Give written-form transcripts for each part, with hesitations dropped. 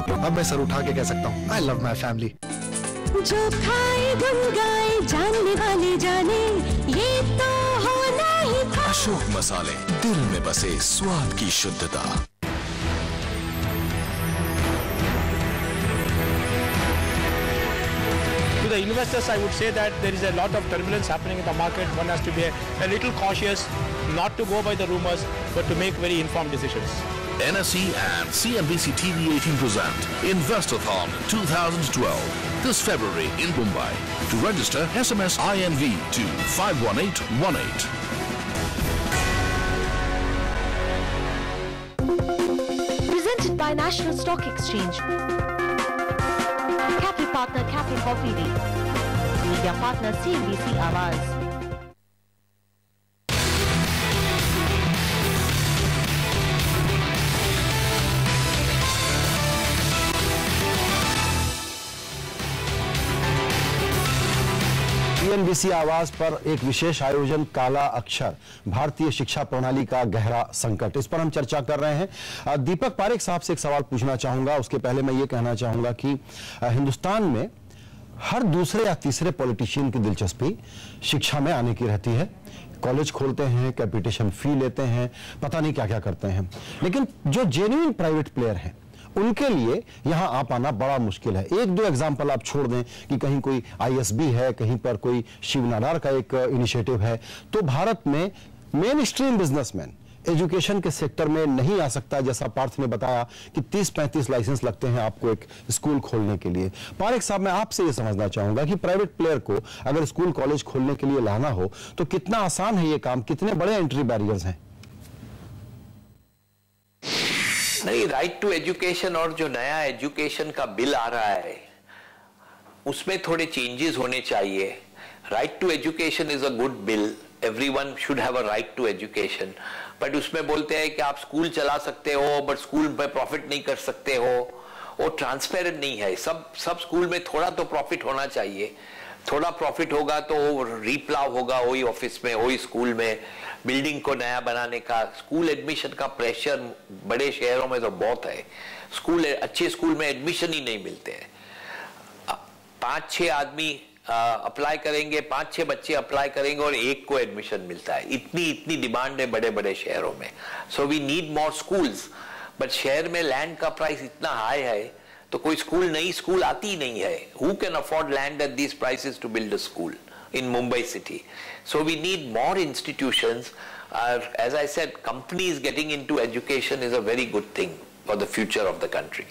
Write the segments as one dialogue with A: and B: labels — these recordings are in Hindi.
A: अब मैं सर उठा के कह सकता हूँ आई लव माई फैमिली।
B: जो खाए गुनगाए जानने वाले जाने ये तो होना ही था।
C: अशोक मसाले, दिल में बसे स्वाद की शुद्धता।
D: To the investors, I would say that there is a lot of turbulence happening in the market. One has to be a little cautious, not to go by the rumors, but to make very informed decisions.
C: NSE and CNBC TV 18 present Investothon 2012 this February in Mumbai. To register, SMS INV to 51818.
B: Presented by National Stock Exchange. Cafe partner Cafe Coffee Day. Media partner CNBC Awaaz.
E: CNBC आवाज पर एक विशेष आयोजन काला अक्षर, भारतीय शिक्षा प्रणाली का गहरा संकट, इस पर हम चर्चा कर रहे हैं। दीपक पारेख साहब से एक सवाल पूछना चाहूंगा। उसके पहले मैं ये कहना चाहूंगा कि हिंदुस्तान में हर दूसरे या तीसरे पॉलिटिशियन की दिलचस्पी शिक्षा में आने की रहती है। कॉलेज खोलते हैं, कैपिटेशन फी लेते हैं, पता नहीं क्या क्या करते हैं, लेकिन जो जेन्युइन प्राइवेट प्लेयर हैं उनके लिए यहां आ पाना बड़ा मुश्किल है। एक दो एग्जांपल आप छोड़ दें कि कहीं कोई आईएसबी है, कहीं पर कोई शिव नाडार का एक इनिशिएटिव है, तो भारत में मेन स्ट्रीम बिजनेसमैन एजुकेशन के सेक्टर में नहीं आ सकता। जैसा पार्थ ने बताया कि 30-35 लाइसेंस लगते हैं आपको एक स्कूल खोलने के लिए। पारेख साहब, मैं आपसे ये समझना चाहूंगा कि प्राइवेट प्लेयर को अगर स्कूल कॉलेज खोलने के लिए लाना हो तो कितना आसान है ये काम, कितने बड़े एंट्री बैरियर्स हैं?
F: नहीं, राइट टू एजुकेशन और जो नया एजुकेशन का बिल आ रहा है उसमें थोड़े चेंजेस होने चाहिए। Right to education is a good bill, everyone should have a right to education, but उसमें बोलते हैं कि आप स्कूल चला सकते हो बट स्कूल में प्रॉफिट नहीं कर सकते हो। वो ट्रांसपेरेंट नहीं है। सब स्कूल में थोड़ा तो प्रॉफिट होना चाहिए। थोड़ा प्रॉफिट होगा तो रीप्लाव होगा वही ऑफिस में, वही स्कूल में, बिल्डिंग को नया बनाने का। स्कूल एडमिशन का प्रेशर बड़े शहरों में तो बहुत है। अच्छे स्कूल में एडमिशन ही नहीं मिलते हैं। 5-6 आदमी अप्लाई करेंगे, 5-6 बच्चे अप्लाई करेंगे और एक को एडमिशन मिलता है। इतनी डिमांड है बड़े बड़े शहरों में। So we need more schools, but शहर में लैंड का प्राइस इतना हाई है तो कोई नई स्कूल आती ही नहीं है। Who can afford land at these prices to build a school in Mumbai city? So we need more institutions. As I said, companies getting into education is a very good thing for the future of the country.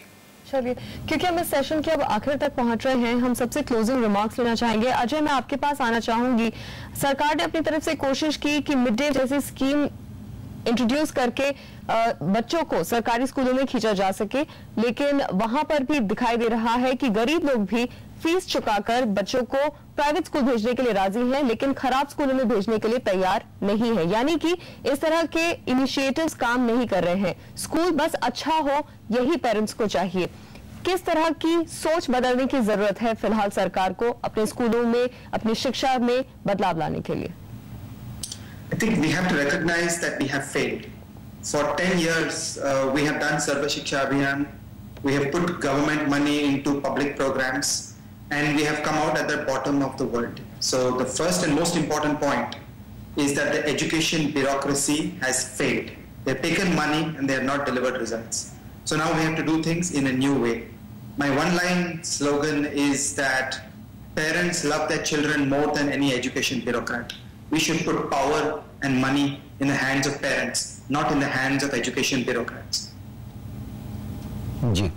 G: चलिए, क्योंकि हम इस सेशन के अब आखिर तक पहुंच रहे हैं, हम सबसे क्लोजिंग रिमार्क्स लेना चाहेंगे। अजय, मैं आपके पास आना चाहूंगी। सरकार ने अपनी तरफ से कोशिश की कि मिड डे जैसी स्कीम इंट्रोड्यूस करके बच्चों को सरकारी स्कूलों में खींचा जा सके, लेकिन वहां पर भी दिखाई दे रहा है कि गरीब लोग भी फीस चुकाकर बच्चों को प्राइवेट स्कूल भेजने के लिए राजी हैं, लेकिन खराब स्कूलों में भेजने के लिए तैयार नहीं है। यानी कि इस तरह के इनिशिएटिव्स काम नहीं कर रहे हैं। स्कूल बस अच्छा हो, यही पेरेंट्स को चाहिए। किस तरह की सोच बदलने की जरूरत है फिलहाल सरकार को अपने स्कूलों में, अपनी शिक्षा में बदलाव लाने के लिए?
H: I think we have to recognize that we have failed. For 10 years, we have done Sarva Shiksha Abhiyan. We have put government money into public programs, and we have come out at the bottom of the world. So the first and most important point is that the education bureaucracy has failed. They have taken money and they have not delivered results. So now we have to do things in a new way. My one-line slogan is that parents love their children more than any education bureaucrat. We should put power and money in the hands of parents, not in the hands of education bureaucrats.
E: जी,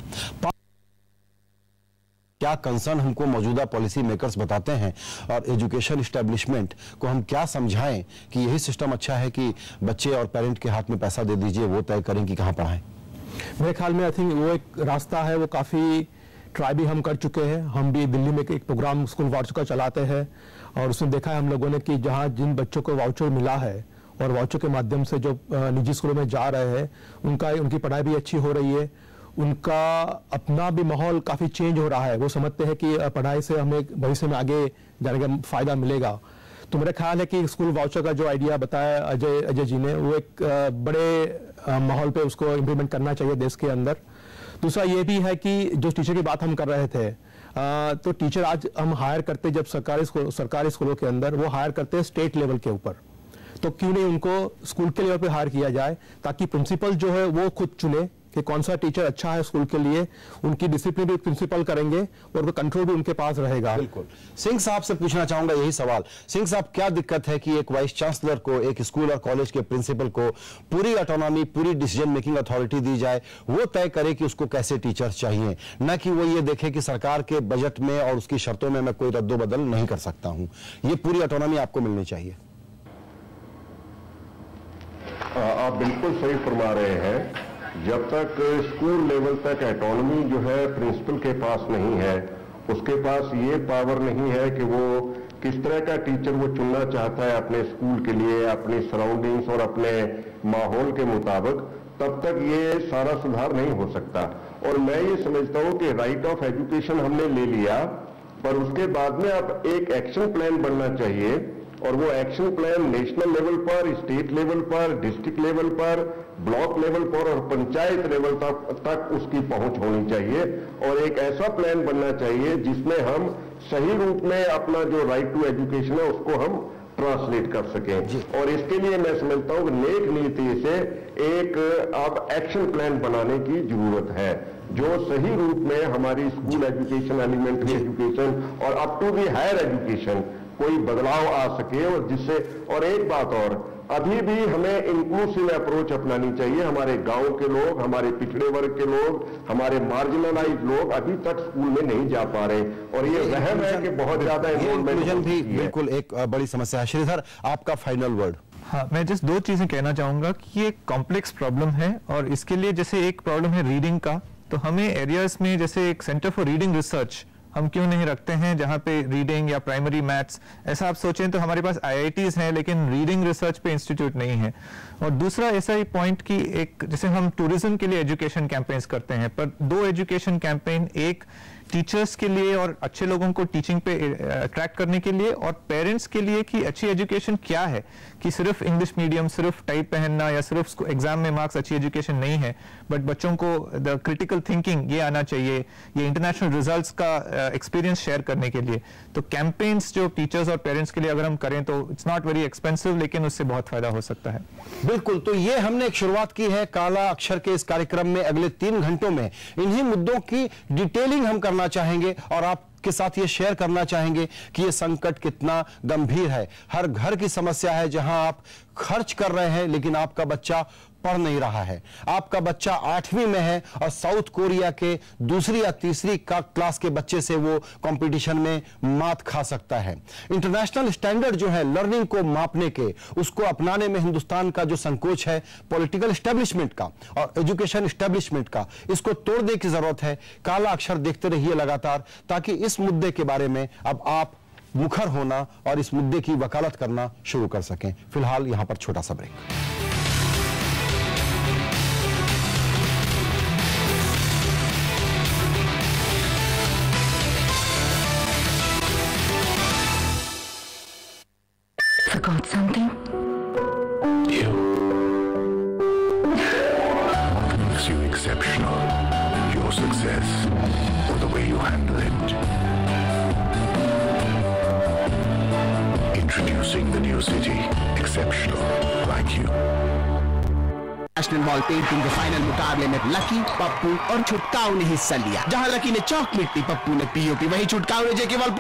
E: क्या कंसर्न हमको मौजूदा पॉलिसी मेकर्स बताते हैं और एजुकेशन एस्टेब्लिशमेंट को हम क्या समझाएं कि यही सिस्टम अच्छा है कि बच्चे और पेरेंट के हाथ में पैसा दे दीजिए, वो तय करें कि कहां पढ़ाएं?
I: मेरे ख्याल में आई थिंक वो एक रास्ता है, वो काफ़ी ट्राई भी हम कर चुके हैं। हम भी दिल्ली में एक प्रोग्राम स्कूल वाउचर का चलाते हैं और उसमें देखा है हम लोगों ने कि जहां जिन बच्चों को वाउचर मिला है और वाउचर के माध्यम से जो निजी स्कूलों में जा रहे हैं उनकी पढ़ाई भी अच्छी हो रही है, उनका अपना भी माहौल काफ़ी चेंज हो रहा है। वो समझते हैं कि पढ़ाई से हमें भविष्य में आगे जाने का फ़ायदा मिलेगा। तो मेरा ख्याल है कि स्कूल वाउचर का जो आइडिया बताया अजय जी ने, वो एक बड़े माहौल पे उसको इम्प्लीमेंट करना चाहिए देश के अंदर। दूसरा ये भी है कि जो टीचर की बात हम कर रहे थे, तो टीचर आज हम हायर करते जब सरकारी स्कूलों के अंदर वो हायर करते हैं स्टेट लेवल के ऊपर, तो क्यों नहीं उनको स्कूल के लेवल पे हायर किया जाए, ताकि प्रिंसिपल जो है वो खुद चुने कि कौन सा टीचर अच्छा है स्कूल के लिए, उनकी डिसिप्लिन भी प्रिंसिपल करेंगे और कंट्रोल भी उनके पास रहेगा।
E: बिल्कुल। सिंह साहब से पूछना चाहूंगा यही सवाल। सिंह साहब, क्या दिक्कत है कि एक वाइस चांसलर को, एक स्कूल और कॉलेज के प्रिंसिपल को पूरी ऑटोनॉमी, पूरी डिसीजन मेकिंग अथॉरिटी दी जाए, वो तय करे कि उसको कैसे टीचर्स चाहिए, न कि वो ये देखे कि सरकार के बजट में और उसकी शर्तों में मैं कोई रद्दोबदल नहीं कर सकता हूं। ये पूरी ऑटोनॉमी आपको मिलनी चाहिए।
J: आप बिल्कुल सही फरमा रहे हैं। जब तक स्कूल लेवल तक ऑटोनॉमी जो है प्रिंसिपल के पास नहीं है, उसके पास ये पावर नहीं है कि वो किस तरह का टीचर वो चुनना चाहता है अपने स्कूल के लिए, अपनी सराउंडिंग्स और अपने माहौल के मुताबिक, तब तक ये सारा सुधार नहीं हो सकता। और मैं ये समझता हूँ कि राइट ऑफ एजुकेशन हमने ले लिया, पर उसके बाद में अब एक एक्शन प्लान बनना चाहिए, और वो एक्शन प्लान नेशनल लेवल पर, स्टेट लेवल पर, डिस्ट्रिक्ट लेवल पर, ब्लॉक लेवल पर और पंचायत लेवल तक उसकी पहुंच होनी चाहिए। और एक ऐसा प्लान बनना चाहिए जिसमें हम सही रूप में अपना जो राइट टू एजुकेशन है उसको हम ट्रांसलेट कर सकें। और इसके लिए मैं समझता हूँ नेक नीति से एक अब एक्शन प्लान बनाने की जरूरत है, जो सही रूप में हमारी स्कूल एजुकेशन, एलिमेंट्री एजुकेशन और up to the higher education कोई बदलाव आ सके। और जिससे, और एक बात और, अभी भी हमें इंक्लूसिव अप्रोच अपनानी चाहिए। हमारे गांव के लोग, हमारे पिछड़े वर्ग के लोग, हमारे मार्जिनलाइज लोग अभी तक स्कूल में नहीं जा पा रहे, और ये वहम है कि बहुत ज्यादा
E: इंक्लूजन भी बिल्कुल एक बड़ी समस्या है। श्रीधर, आपका फाइनल वर्ड।
K: हाँ, मैं जस्ट दो चीजें कहना चाहूंगा कि ये कॉम्प्लेक्स प्रॉब्लम है, और इसके लिए जैसे एक प्रॉब्लम है रीडिंग का, तो हमें एरियाज में जैसे एक सेंटर फॉर रीडिंग रिसर्च हम क्यों नहीं रखते हैं, जहां पे रीडिंग या प्राइमरी मैथ्स, ऐसा आप सोचें तो हमारे पास IITs हैं, लेकिन रीडिंग रिसर्च पे इंस्टीट्यूट नहीं है। और दूसरा ऐसा ही पॉइंट कि एक जैसे हम टूरिज्म के लिए एजुकेशन कैंपेन्स करते हैं, पर दो एजुकेशन कैंपेन, एक टीचर्स के लिए और अच्छे लोगों को टीचिंग पे अट्रैक्ट करने के लिए, और पेरेंट्स के लिए कि अच्छी एजुकेशन क्या है, कि सिर्फ इंग्लिश मीडियम, सिर्फ टाइप पहनना या सिर्फ एग्जाम में मार्क्स अच्छी एजुकेशन नहीं है, बट बच्चों को द क्रिटिकल थिंकिंग ये आना चाहिए, ये इंटरनेशनल रिजल्ट्स का एक्सपीरियंस शेयर करने के लिए। तो कैंपेन्स जो टीचर्स और पेरेंट्स के लिए अगर हम करें तो इट्स नॉट वेरी एक्सपेंसिव, लेकिन उससे बहुत फायदा हो सकता है।
E: बिल्कुल। तो ये हमने एक शुरुआत की है काला अक्षर के इस कार्यक्रम में। अगले 3 घंटों में इन्हीं मुद्दों की डिटेलिंग हम करना चाहेंगे और आपके साथ ये शेयर करना चाहेंगे कि ये संकट कितना गंभीर है। हर घर की समस्या है जहां आप खर्च कर रहे हैं लेकिन आपका बच्चा पढ़ नहीं रहा है, आपका बच्चा 8वीं में है और साउथ कोरिया के दूसरी या तीसरी क्लास के बच्चे से वो कंपटीशन में मात खा सकता है। इंटरनेशनल स्टैंडर्ड जो है लर्निंग को मापने के, उसको अपनाने में हिंदुस्तान का जो संकोच है पॉलिटिकल एस्टेब्लिशमेंट का और एजुकेशन एस्टेब्लिशमेंट का, इसको तोड़ने की जरूरत है। काला अक्षर देखते रहिए लगातार, ताकि इस मुद्दे के बारे में अब आप मुखर होना और इस मुद्दे की वकालत करना शुरू कर सकें। फिलहाल यहां पर छोटा सा break.
B: Forgot something?
C: You. What makes you exceptional? Your success or the way you handle it? Introducing the new city, exceptional like you.
L: National ball painting के फाइनल मुकाबले में लकी, पप्पू और छुटकाऊ ने हिस्सा लिया। जहां लकी ने चौक मिट्टी, पप्पू ने POP, वहीं छुटकाऊ ने जेके बॉल